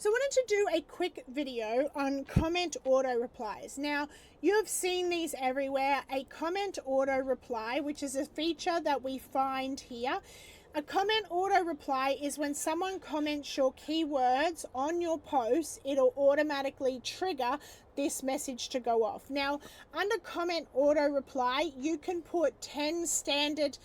So I wanted to do a quick video on comment auto replies. Now, you have seen these everywhere. A comment auto reply, which is a feature that we find here. A comment auto reply is when someone comments your keywords on your post, it'll automatically trigger this message to go off. Now, under comment auto reply, you can put 10 standard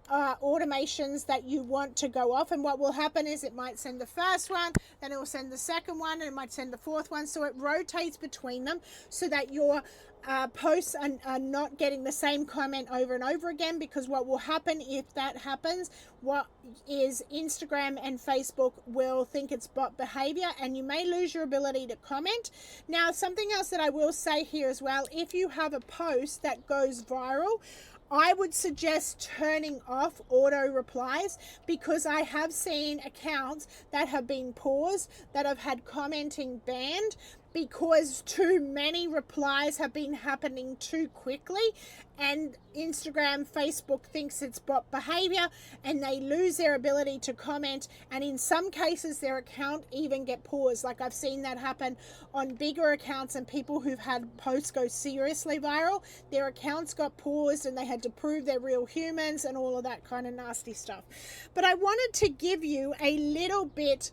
automations that you want to go off, and what will happen is it might send the first one, then it will send the second one, and it might send the fourth one, so it rotates between them so that your posts are not getting the same comment over and over again. Because what will happen if that happens, what is Instagram and Facebook will think it's bot behavior, and you may lose your ability to comment. Now, something else that I will say here as well, if you have a post that goes viral, I would suggest turning off auto replies, because I have seen accounts that have been paused, that have had commenting banned because too many replies have been happening too quickly, and Instagram, Facebook thinks it's bot behavior, and they lose their ability to comment, and in some cases their account even get paused. Like, I've seen that happen on bigger accounts, and people who've had posts go seriously viral, their accounts got paused and they had to prove they're real humans and all of that kind of nasty stuff. But I wanted to give you a little bit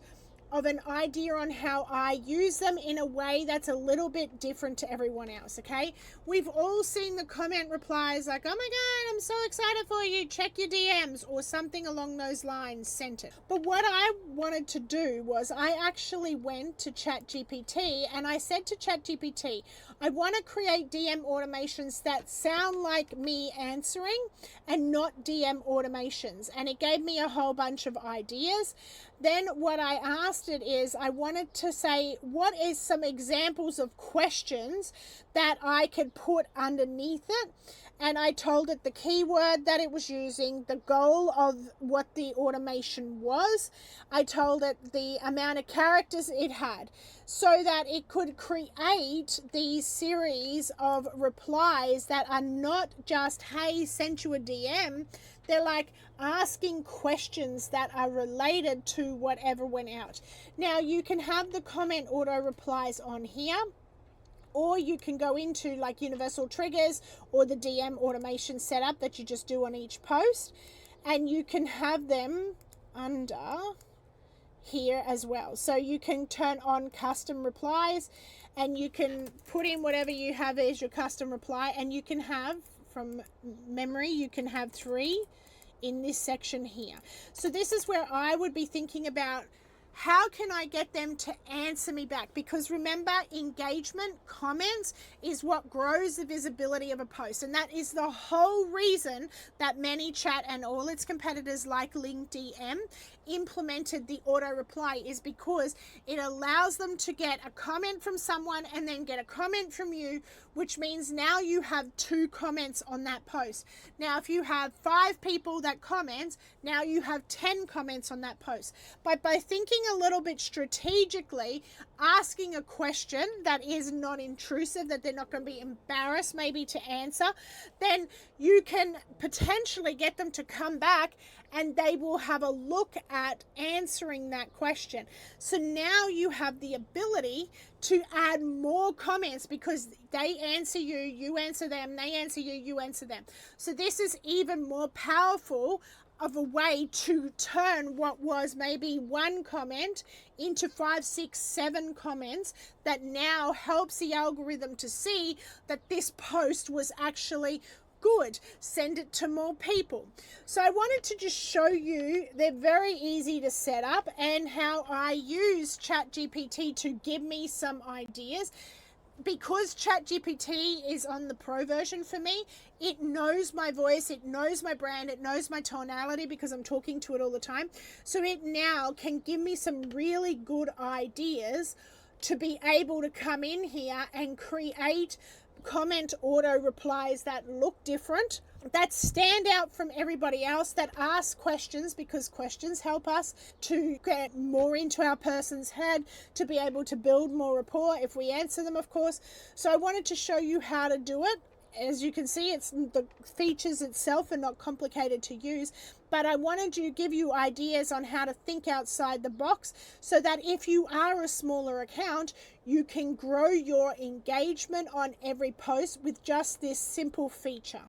of an idea on how I use them in a way that's a little bit different to everyone else, okay? We've all seen the comment replies like, oh my God, I'm so excited for you, check your DMs, or something along those lines sent it. But what I wanted to do was I actually went to ChatGPT and I said to ChatGPT, I want to create DM automations that sound like me answering and not DM automations. And it gave me a whole bunch of ideas. Then what I asked it is, I wanted to say, what is some examples of questions that I could put underneath it? And I told it the keyword that it was using, the goal of what the automation was. I told it the amount of characters it had, so that it could create these series of replies that are not just, hey, sent you a DM. They're like asking questions that are related to whatever went out. Now, you can have the comment auto replies on here, or you can go into like universal triggers or the DM automation setup that you just do on each post, and you can have them under here as well. So you can turn on custom replies, and you can put in whatever you have as your custom reply, and you can have, from memory, you can have 3 in this section here. So this is where I would be thinking about, how can I get them to answer me back? Because remember, engagement, comments is what grows the visibility of a post. And that is the whole reason that ManyChat and all its competitors like LinkDM implemented the auto reply, is because it allows them to get a comment from someone and then get a comment from you, which means now you have 2 comments on that post. Now, if you have 5 people that comment, now you have 10 comments on that post. But by thinking a little bit strategically, asking a question that is not intrusive, that they're not going to be embarrassed maybe to answer, then you can potentially get them to come back and they will have a look at answering that question. So now you have the ability to add more comments, because they answer you, you answer them, they answer you, you answer them. So this is even more powerful of a way to turn what was maybe 1 comment into 5, 6, 7 comments, that now helps the algorithm to see that this post was actually good, send it to more people. So I wanted to just show you, they're very easy to set up, and how I use ChatGPT to give me some ideas. Because ChatGPT is on the pro version for me, it knows my voice, it knows my brand, it knows my tonality, because I'm talking to it all the time. So it now can give me some really good ideas to be able to come in here and create comment auto replies that look different, that stand out from everybody else, that ask questions, because questions help us to get more into our person's head, to be able to build more rapport if we answer them, of course. So I wanted to show you how to do it. As you can see, it's the features itself are not complicated to use, but I wanted to give you ideas on how to think outside the box so that if you are a smaller account, you can grow your engagement on every post with just this simple feature.